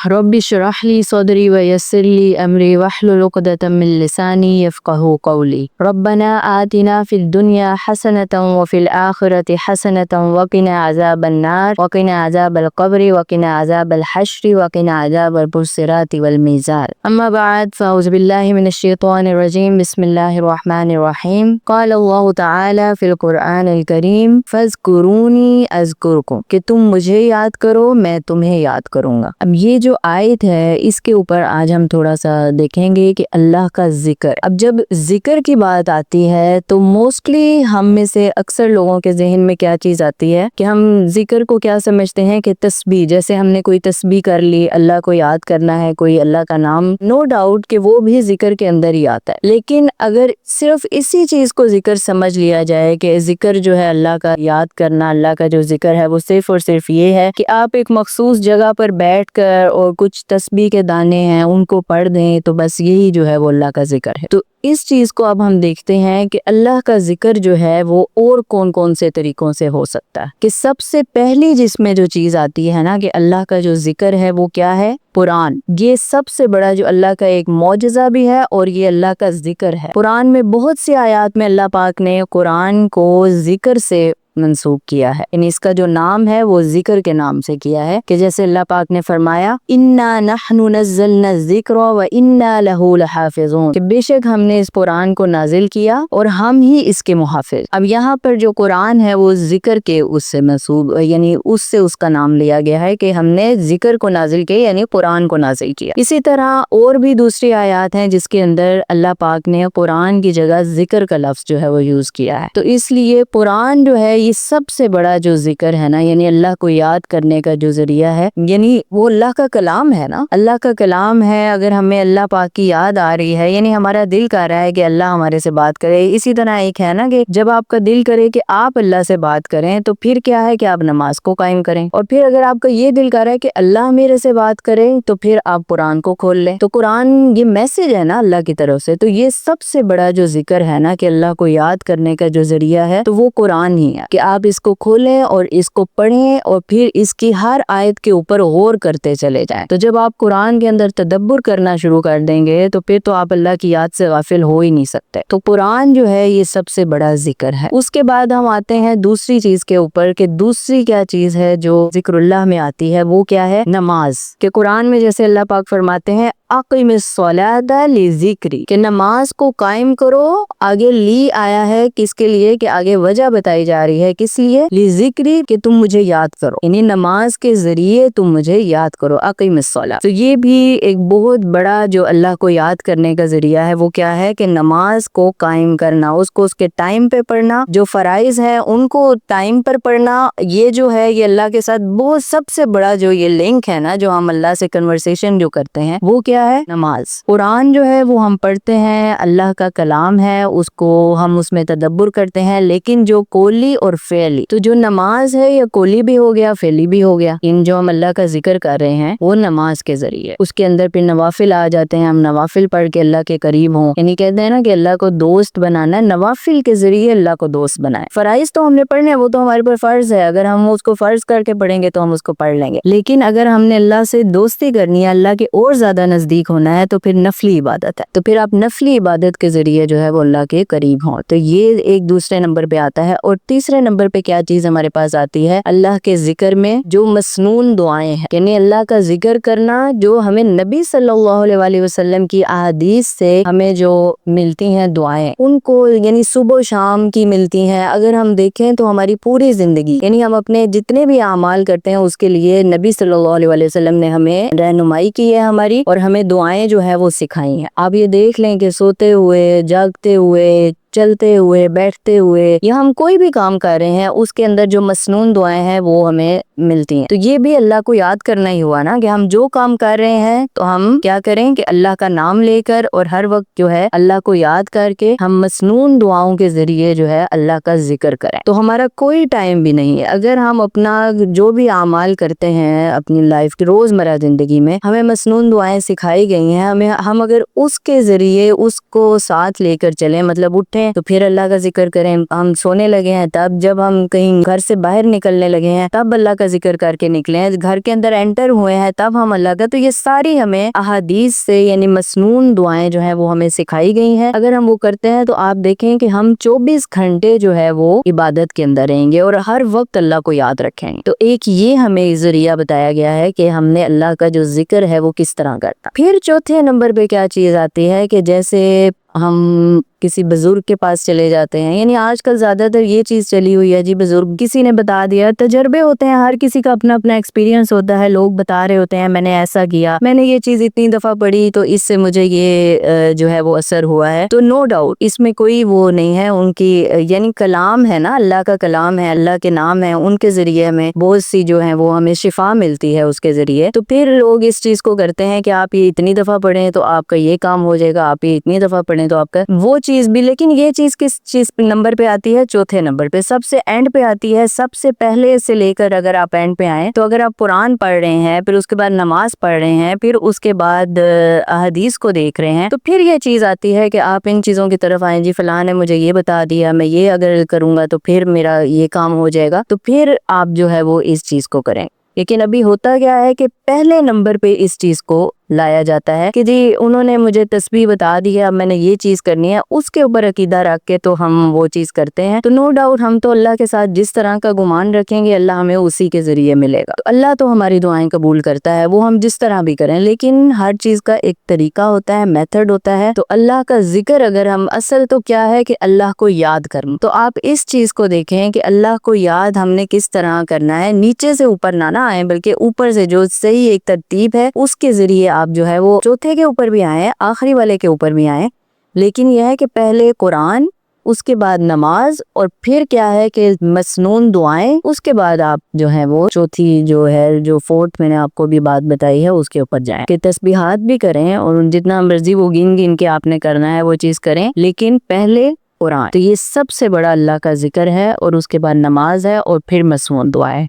Rabbi इश्रह ली सदरी व यस्सिर ली अमरी वहलुल उक़दतम मिन लिसानी यफ़क़हू क़ौली। रब्बना आतिना फ़िद दुनिया हसनतन व फ़िल आख़िरति हसनतन व क़िना अज़ाबन नार व क़िना अज़ाबल क़ब्रि व क़िना अज़ाबल हश्रि व क़िना अज़ाबल बुस्सिराति वल मीज़ान। अम्मा बअद फ़अऊज़ु बिल्लाहि मिनश शैतानिर रजीम। बिस्मिल्लाहिर रहमानिर रहीम। क़ाल अल्लाहु तआला फ़िल क़ुरआनिल करीम फ़ज़्कुरूनी अज़्कुरकुम, कि तुम मुझे याद करो मैं तुम्हें याद करूँगा। अब ये जो आयत है इसके ऊपर आज हम थोड़ा सा देखेंगे कि अल्लाह का जिक्र। अब जब जिक्र की बात आती है तो मोस्टली हम में से अक्सर लोगों के ज़हन में क्या चीज़ आती है कि हम जिक्र को क्या समझते हैं कि तस्बीह, जैसे हमने कोई तस्बीह कर ली, अल्लाह को याद करना है, कोई अल्लाह का नाम, नो डाउट कि वो भी जिक्र के अंदर ही आता है। लेकिन अगर सिर्फ इसी चीज़ को जिक्र समझ लिया जाए कि जिक्र जो है अल्लाह का याद करना, अल्लाह का जो जिक्र है वो सिर्फ और सिर्फ ये है कि आप एक मखसूस जगह पर बैठकर और कुछ तस्बीह के दाने हैं उनको पढ़ दें, तो बस यही जो है वो अल्लाह का जिक्र है। तो इस चीज़ को अब हम देखते हैं कि अल्लाह का जिक्र जो है वो और कौन कौन से तरीकों से हो सकता है। कि सबसे पहली जिसमें जो चीज़ आती है ना कि अल्लाह का जो जिक्र है वो क्या है, कुरान। ये सबसे बड़ा जो अल्लाह का एक मौजज़ा भी है और ये अल्लाह का जिक्र है। कुरान में बहुत सी आयत में अल्लाह पाक ने कुरान को जिक्र से मंसूब किया है, यानी इसका जो नाम है वो जिक्र के नाम से किया है। कि जैसे अल्लाह पाक ने फरमाया इन्ना नहनु नज़्ज़लना ज़िक्र व इन्ना लहू लहाफ़िज़ून, कि बेशक हमने इस कुरान को नाजिल किया और हम ही इसके मुहाफ़िज। अब यहाँ पर जो कुरान है वो जिक्र के उससे मंसूब, यानी उससे उसका नाम लिया गया है कि हमने जिक्र को नाजिल किया, यानी कुरान को नाजिल किया। इसी तरह और भी दूसरी आयत हैं जिसके अंदर अल्लाह पाक ने कुरान की जगह जिक्र का लफ्ज़ जो है वो यूज़ किया है। तो इसलिए कुरान जो है ये सबसे बड़ा जो जिक्र है ना, यानी अल्लाह को याद करने का जो जरिया है, यानी वो अल्लाह का कलाम है ना, अल्लाह का कलाम है। अगर हमें अल्लाह पाक की याद आ रही है, यानी हमारा दिल कर रहा है कि अल्लाह हमारे से बात करे। इसी तरह एक है ना कि जब आपका दिल करे कि आप अल्लाह से बात करें तो फिर क्या है कि आप नमाज को कायम करें, और फिर अगर आपका ये दिल कर रहा है कि अल्लाह मेरे से बात करे तो फिर आप कुरान को खोल लें। तो कुरान ये मैसेज है ना अल्लाह की तरफ से। तो ये सबसे बड़ा जो जिक्र है ना कि अल्लाह को याद करने का जो जरिया है तो वो कुरान ही है, कि आप इसको खोलें और इसको पढ़ें और फिर इसकी हर आयत के ऊपर गौर करते चले जाएं। तो जब आप कुरान के अंदर तदब्बुर करना शुरू कर देंगे तो फिर तो आप अल्लाह की याद से गाफिल हो ही नहीं सकते। तो कुरान जो है ये सबसे बड़ा जिक्र है। उसके बाद हम आते हैं दूसरी चीज के ऊपर कि दूसरी क्या चीज है जो जिक्रुल्लाह में आती है, वो क्या है, नमाज। के कुरान में जैसे अल्लाह पाक फरमाते हैं अक़िमिस्सलाता लिज़िक्री, कि नमाज को कायम करो। आगे ली आया है किसके लिए, कि आगे वजह बताई जा रही है किस लिए, लिज़िक्री, कि तुम मुझे याद करो, यानी नमाज के जरिए तुम मुझे याद करो, अक़िमिस्सला। तो ये भी एक बहुत बड़ा जो अल्लाह को याद करने का जरिया है वो क्या है कि नमाज को कायम करना, उसको उसके टाइम पे पढ़ना, जो फराइज है उनको टाइम पर पढ़ना। ये जो है ये अल्लाह के साथ बहुत सबसे बड़ा जो ये लिंक है ना, जो हम अल्लाह से कन्वर्सेशन जो करते हैं वो क्या है, नमाज। कुरान जो है वो हम पढ़ते हैं, अल्लाह का कलाम है, उसको हम उसमें तदब्बुर करते हैं, लेकिन जो कोली और फेली, तो जो नमाज है ये कोली भी हो गया फेली भी हो गया। इन जो हम अल्लाह का जिक्र कर रहे हैं वो नमाज के जरिए। उसके अंदर फिर नवाफिल आ जाते हैं, हम नवाफिल पढ़ के अल्लाह के करीब हों, यानी कहते हैं ना कि अल्लाह को दोस्त बनाना, नवाफिल के जरिए अल्लाह को दोस्त बनाए। फराइज तो हमने पढ़ने हैं, वो तो हमारे पर फर्ज है, अगर हम उसको फर्ज करके पढ़ेंगे तो हम उसको पढ़ लेंगे। लेकिन अगर हमने अल्लाह से दोस्ती करनी है, अल्लाह के और ज्यादा नजदीक होना है, तो फिर नफली इबादत है। तो फिर आप नफली इबादत के जरिए जो है वो अल्लाह के करीब हों। तो ये एक दूसरे नंबर पे आता है। और तीसरे नंबर पे क्या चीज हमारे पास आती है, अल्लाह के जिक्र में जो मसनून दुआएं हैं, यानी अल्लाह का जिक्र करना जो हमें नबी सल्लल्लाहु अलैहि वसल्लम की अहादीस से हमें जो मिलती हैं दुआएं, उनको यानी सुबह शाम की मिलती हैं। अगर हम देखें तो हमारी पूरी जिंदगी, यानी हम अपने जितने भी अमाल करते हैं उसके लिए नबी सल्लल्लाहु अलैहि वसल्लम ने हमें रहनुमाई की है हमारी, और हमें दुआएं जो है वो सिखाई हैं। आप ये देख लें कि सोते हुए, जागते हुए, चलते हुए, बैठते हुए, या हम कोई भी काम कर रहे हैं उसके अंदर जो मसनून दुआएं हैं वो हमें मिलती हैं। तो ये भी अल्लाह को याद करना ही हुआ ना, कि हम जो काम कर रहे हैं तो हम क्या करें कि अल्लाह का नाम लेकर और हर वक्त जो है अल्लाह को याद करके हम मसनून दुआओं के जरिए जो है अल्लाह का जिक्र करें। तो हमारा कोई टाइम भी नहीं है, अगर हम अपना जो भी अमाल करते हैं अपनी लाइफ की रोजमर्रा जिंदगी में, हमें मसनून दुआएं सिखाई गई हैं, हम अगर उसके जरिए उसको साथ लेकर चलें, मतलब उठें हैं तो फिर अल्लाह का जिक्र करें, हम सोने लगे हैं तब, जब हम कहीं घर से बाहर निकलने लगे हैं तब अल्लाह का जिक्र करके निकले हैं, घर के अंदर एंटर हुए हैं तब हम अल्लाह का, तो ये सारी हमें अहादीस से यानी मसनून दुआएं जो है वो हमें सिखाई गई हैं। अगर हम वो करते हैं तो आप देखें कि हम 24 घंटे जो है वो इबादत के अंदर रहेंगे और हर वक्त अल्लाह को याद रखेंगे। तो एक ये हमें जरिया बताया गया है कि हमने अल्लाह का जो जिक्र है वो किस तरह करता। फिर चौथे नंबर पे क्या चीज आती है कि जैसे हम किसी बुजुर्ग के पास चले जाते हैं, यानी आजकल ज्यादातर ये चीज चली हुई है जी, बुजुर्ग किसी ने बता दिया, तजर्बे होते हैं, हर किसी का अपना अपना एक्सपीरियंस होता है, लोग बता रहे होते हैं मैंने ऐसा किया, मैंने ये चीज इतनी दफा पढ़ी तो इससे मुझे ये जो है वो असर हुआ है। तो नो डाउट इसमें कोई वो नहीं है, उनकी यानी कलाम है ना, अल्लाह का कलाम है, अल्लाह के नाम है, उनके जरिए हमें बहुत सी जो है वो हमें शिफा मिलती है उसके जरिए। तो फिर लोग इस चीज को करते हैं कि आप ये इतनी दफा पढ़ें तो आपका ये काम हो जाएगा, आप ये इतनी दफा पढ़ें तो आपका वो चीज भी। लेकिन ये चीज किस चीज नंबर पे आती है? चौथे नंबर पे, सबसे एंड पे आती है। सबसे पहले से लेकर अगर आप एंड पे आए तो अगर आप कुरान पढ़ रहे हैं, फिर उसके बाद नमाज पढ़ रहे हैं, फिर उसके बाद अहदीस को देख रहे हैं, तो फिर ये चीज आती है कि आप इन चीजों की तरफ आए, जी फलां ने मुझे ये बता दिया, मैं ये अगर करूंगा तो फिर मेरा ये काम हो जाएगा, तो फिर आप जो है वो इस चीज को करें। लेकिन अभी होता क्या है कि पहले नंबर पे इस चीज को लाया जाता है कि जी उन्होंने मुझे तस्बीह बता दी है, अब मैंने ये चीज करनी है, उसके ऊपर अकीदा रख के तो हम वो चीज करते हैं। तो नो डाउट हम तो अल्लाह के साथ जिस तरह का गुमान रखेंगे अल्लाह हमें उसी के जरिए मिलेगा। तो अल्लाह तो हमारी दुआएं कबूल करता है, वो हम जिस तरह भी करें, लेकिन हर चीज का एक तरीका होता है, मेथड होता है। तो अल्लाह का जिक्र अगर हम, असल तो क्या है कि अल्लाह को याद करना, तो आप इस चीज को देखें कि अल्लाह को याद हमने किस तरह करना है, नीचे से ऊपर ना आए बल्कि ऊपर से जो सही एक तरतीब है उसके जरिए आप जो है वो चौथे के ऊपर भी आए, आखिरी वाले के ऊपर भी आए। लेकिन यह है कि पहले कुरान, उसके बाद नमाज, और फिर क्या है कि मसनून दुआएं, उसके बाद आप जो है वो चौथी जो है, जो फोर्थ मैंने आपको भी बात बताई है उसके ऊपर जाएं कि तस्बीहात भी करें और जितना मर्जी वो गिन गिन के आपने करना है वो चीज करें, लेकिन पहले कुरान। तो ये सबसे बड़ा अल्लाह का जिक्र है और उसके बाद नमाज है और फिर मसनून दुआएं।